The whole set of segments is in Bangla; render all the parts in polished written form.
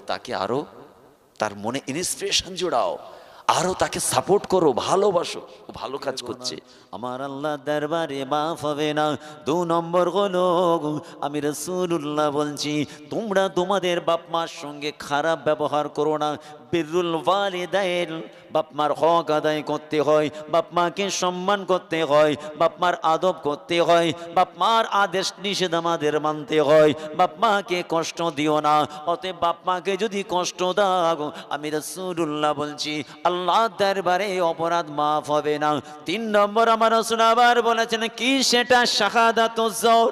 তাকে আরো তার মনে ইন্সপিরেশন জোড়াও, আরো তাকে সাপোর্ট করো, ভালোবাসো, ও ভালো কাজ করছে। আমার আল্লাহ দরবারে মাফ হবে না। 2 নম্বর হলো, আমি রাসূলুল্লাহ বলছি, তোমরা তোমাদের বাপ মার সঙ্গে খারাপ ব্যবহার করো না। বিররুল ওয়ালিদাইন, বাপ মার হক আদায় করতে হয়, বাপ মাকে সম্মান করতে হয়, বাপ মার আদব করতে হয়, বাপ মার আদেশ নিষেধ আমাদের মানতে হয়। বাপ মাকে কষ্ট দিও না। অতএব বাপ মাকে যদি কষ্ট দাও, আমি রাসূলুল্লাহ বলছি আল্লাহ দরবারে অপরাধ মাফ হবে না। 3 নম্বর আমার রাসূল আবার বলেছেন কি, সেটা শাহাদাতুজ জোর।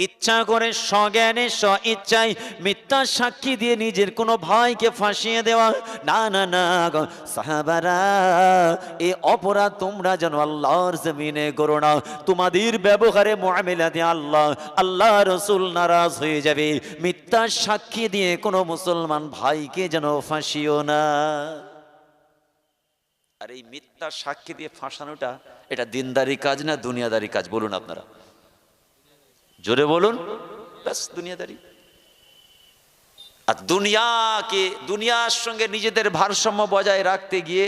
ইচ্ছা করে স্বজ্ঞানে স্ব ইচ্ছায় মিথ্যা সাক্ষী দিয়ে নিজের কোনো ভাইকে ফাঁসিয়ে দেওয়া, না না না গো সাহাবারা, এই অপরাধ তোমরা যেন আল্লাহর জমিনে করো না। তোমাদের ব্যবহারে মুআমিলাতে আল্লাহ রাসূল নারাজ হয়ে যাবে। মিথ্যা সাক্ষী দিয়ে কোনো মুসলমান ভাইকে যেন ফাঁসিও না। আর এই মিথ্যা সাক্ষী দিয়ে ফাঁসানোটা, এটা দিনদারি কাজ না দুনিয়াদারি কাজ? বলুন আপনারা, জোরে বলুন। ব্যাস দুনিয়াদারি। আর দুনিয়ার সঙ্গে নিজেদের ভারসাম্য বজায় রাখতে গিয়ে,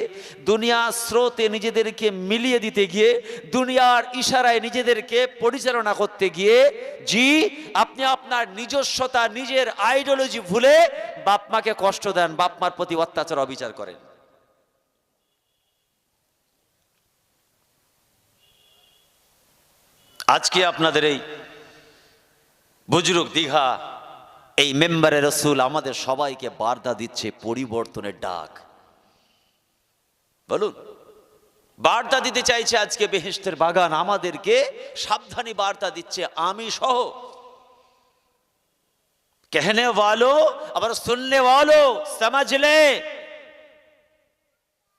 দুনিয়ার স্রোতে নিজেদেরকে মিলিয়ে দিতে গিয়ে, দুনিয়ার ইশারায় নিজেদেরকে পরিচালনা করতে গিয়ে, জি আপনি আপনার নিজস্বতা, নিজের আইডিওলজি ভুলে বাপ মাকে কষ্ট দেন, বাপ মার প্রতি অত্যাচার অবিচার করেন। আজকে আপনাদের এই বুজরুক দীঘা, এই মেম্বারে রসুল আমাদের সবাইকে বার্তা দিচ্ছে পরিবর্তনের ডাক। বলুন, বার্তা দিতে চাইছে আজকে বেহেশতের বাগান আমাদেরকে সাবধানী বার্তা দিচ্ছে, আমি সহ। कहने वालों আবার सुनने वालों समझ ले,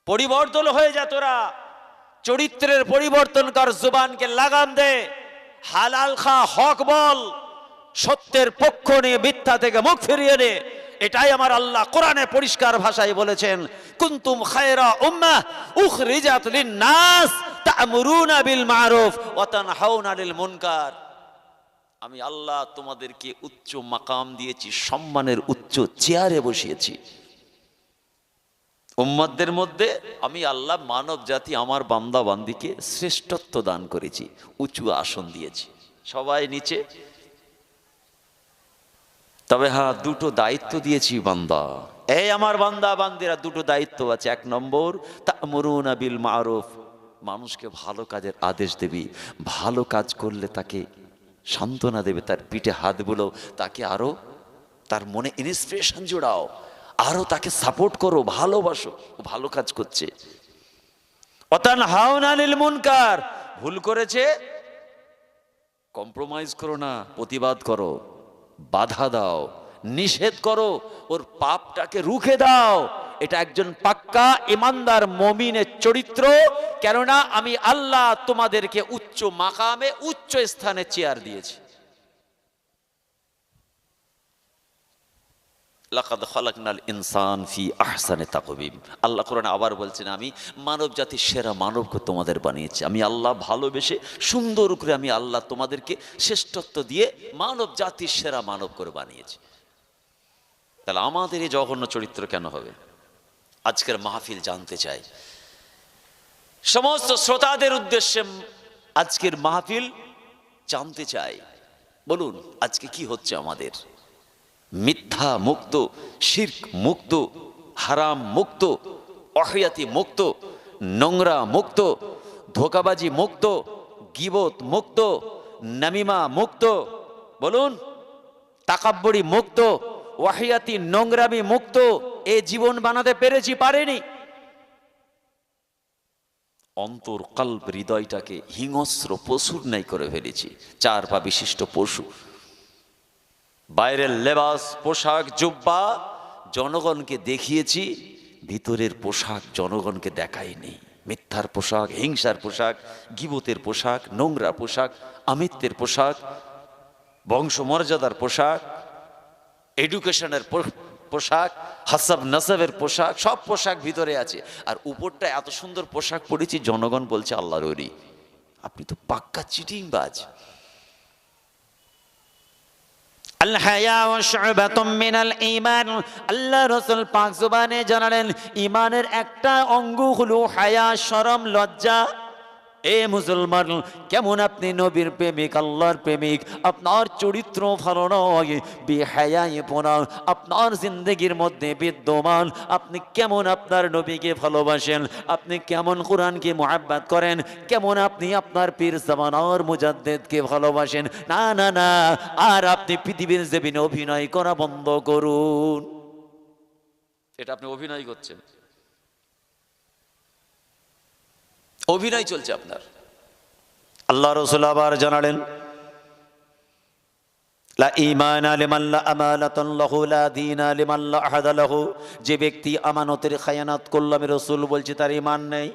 পরিবর্তন হয়ে যা তোরা, চরিত্রের পরিবর্তন কর, জুবানকে লাগাম দে, হালাল খা, হক বল, সত্যের পক্ষ নিয়ে মিথ্যা থেকে মুখ ফিরিয়ে নে। এটাই আমার আল্লাহ কোরআনে পরিষ্কার ভাষায় বলেছেন, কুনতুম খায়রা উম্মাহ উখরিজাত লিন-নাস তা'মুরুনা বিল মা'রুফ ওয়া তানহাউনা আনিল মুনকার। আমি আল্লাহ তোমাদেরকে উচ্চ মাকাম দিয়েছি, সম্মানের উচ্চ চেয়ারে বসিয়েছি। উম্মতদের মধ্যে আমি আল্লাহ মানব জাতি, আমার বান্দা বান্দিকে শ্রেষ্ঠত্ব দান করেছি, উঁচু আসন দিয়েছি। সবাই নিচে, তবে হ্যাঁ দুটো দায়িত্ব দিয়েছি বান্দা। এই আমার বান্দা বান্দিরা, দুটো দায়িত্ব আছে। 1 নম্বর তা'মুরুনা বিল মা'রুফ, মানুষকে ভালো কাজের আদেশ দেবি, ভালো কাজ করলে তাকে সান্ত্বনা দেবে, তার পিঠে হাত বুলাও, তাকে আরো তার মনে ইন্সপিরেশন জোড়াও, আরো তাকে সাপোর্ট করো, ভালোবাসো, ও ভালো কাজ করছে। ওয়া তানহাউনা আনিল মুনকার, ভুল করেছে কম্প্রোমাইজ করো না, প্রতিবাদ করো, বাধা দাও, নিষেধ করো, ওর পাপটাকে রুখে দাও। এটা একজন পাক্কা ইমানদার মুমিনের চরিত্র। কেননা আমি আল্লাহ তোমাদেরকে উচ্চ মাকামে, উচ্চ স্থানে চেয়ার দিয়েছি। লাকাদ খালাকনাল ইনসান ফি আহসানি তাকওয়িম। আল্লাহ কোরআনে আবার বলছেন, আমি মানব জাতির সেরা মানবকে তোমাদের বানিয়েছি। আমি আল্লাহ ভালোবেসে সুন্দর করে আমি আল্লাহ তোমাদেরকে শ্রেষ্ঠত্ব দিয়ে মানব জাতির সেরা মানব করে বানিয়েছি। তাহলে আমাদের এই জঘন্য চরিত্র কেন হবে? আজকের মাহফিল জানতে চাই, সমস্ত শ্রোতাদের উদ্দেশ্যে আজকের মাহফিল জানতে চাই। বলুন আজকে কি হচ্ছে আমাদের? মিথ্যা মুক্ত, শিরক মুক্ত, হারাম মুক্ত, অহয়াতি মুক্ত, নোংরা মুক্ত, ধোকাবাজি মুক্ত, গীবত মুক্ত, নামিমা মুক্ত, বলুন তাকাব্বুরি মুক্ত, ওয়াহিয়াতি নোংরামি মুক্ত। এ জীবন বানাতে পেরেছি? পারেনি। অন্তর কল্ব হৃদয়টাকে হিংস্র পশুর ন্যায় করে ফেলেছি, 4 পা বিশিষ্ট পশু। বাইরের লেবাস, পোশাক, জুব্বা জনগণকে দেখিয়েছি, ভিতরের পোশাক জনগণকে দেখায়নি। মিথ্যার পোশাক, হিংসার পোশাক, গীবতের পোশাক, নোংরা পোশাক, আমিত্বের পোশাক, বংশমর্যাদার পোশাক, এডুকেশনের পোশাক, হাসাব নাসাবের পোশাক, সব পোশাক ভিতরে আছে। আর উপরটা এত সুন্দর পোশাক পরেছি, জনগণ বলছে আল্লাহর ওলি। আপনি তো পাক্কা চিটিংবাজ। আল হায়াউ শুবাতুম মিনাল ঈমান। আল্লাহ রাসূল পাক জবানে জানালেন ঈমানের একটা অঙ্গ হলো হায়া, শরম, লজ্জা। এ মুসলমান, কেমন আপনি নবীর প্রেমিক, আল্লাহর প্রেমিক, আপনার চরিত্র ভালো নয়, বেহায়াপনা আপনার জিন্দেগির মধ্যে বিদ্যমান, আপনি কেমন আপনার নবীকে ভালোবাসেন, আপনি কেমন কোরআনকে মুহাব্বত করেন, কেমন আপনি আপনার পীর জামানার মুজাদ্দেদকে ভালোবাসেন। না না না, আর আপনি পৃথিবীর জমিনে অভিনয় করা বন্ধ করুন। এটা আপনি অভিনয় করছেন, অভিনয় চলছে আপনার। আল্লাহ রাসূল আবার জানালেন লা ঈমানা লিমান লা আমানাতান লাহু লা দীনা লিমান লা আহাদা লাহু। যে ব্যক্তি আমানতের খায়ানাত করল, আমি রাসূল বলছি তার ঈমান নেই।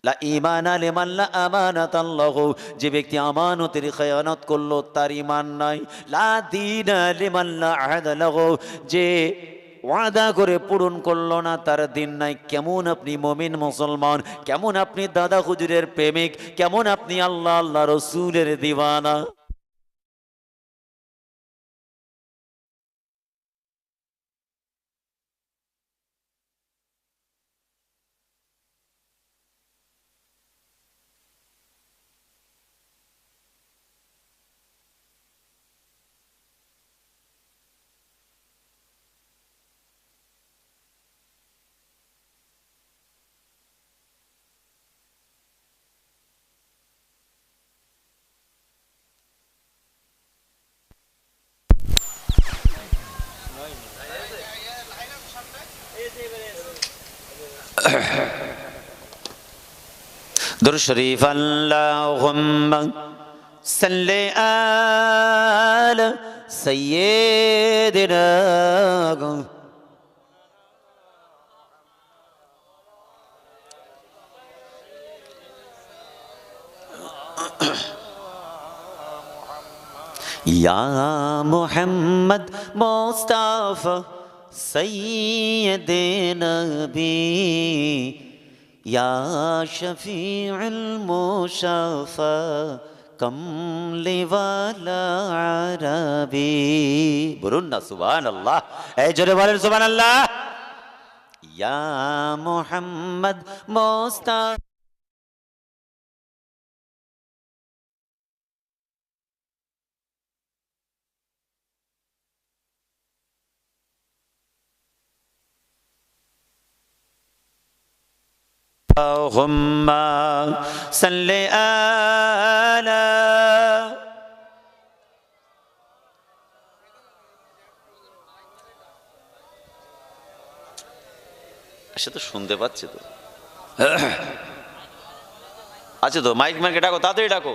লা ঈমানা লিমান লা আমানাতান লাহু, যে ব্যক্তি আমানতের খায়ানাত করল তার ঈমান নাই। লা দীনা লিমান লা আহাদা লাহু, যে ওয়াদা করে পূরণ করলো না তার দিন নাই। কেমন আপনি মুমিন মুসলমান, কেমন আপনি দাদা হুজুরের প্রেমিক, কেমন আপনি আল্লাহ আল্লাহ রাসূলের দিওয়ানা। দুরূদ শরীফ আল্লাহুম্মা সাল্লি আলা সাইয়্যিদিনা। ইয়া মুহাম্মদ মুস্তাফা সাইয়্যিদিনা নবী, ইয়া শফিউল মুশাফা কমলিওয়ালা আরবি। বলুন না সুবহানাল্লাহ, এই জোরে বলেন সুবহানাল্লাহ। ইয়া মুহাম্মদ মুস্তাফা اللهم صل على। সে তো শুনতে পাচ্ছে তো, আছে তো, মাইক ম্যানকে ডাকো, তাড়াতাড়ি ডাকো।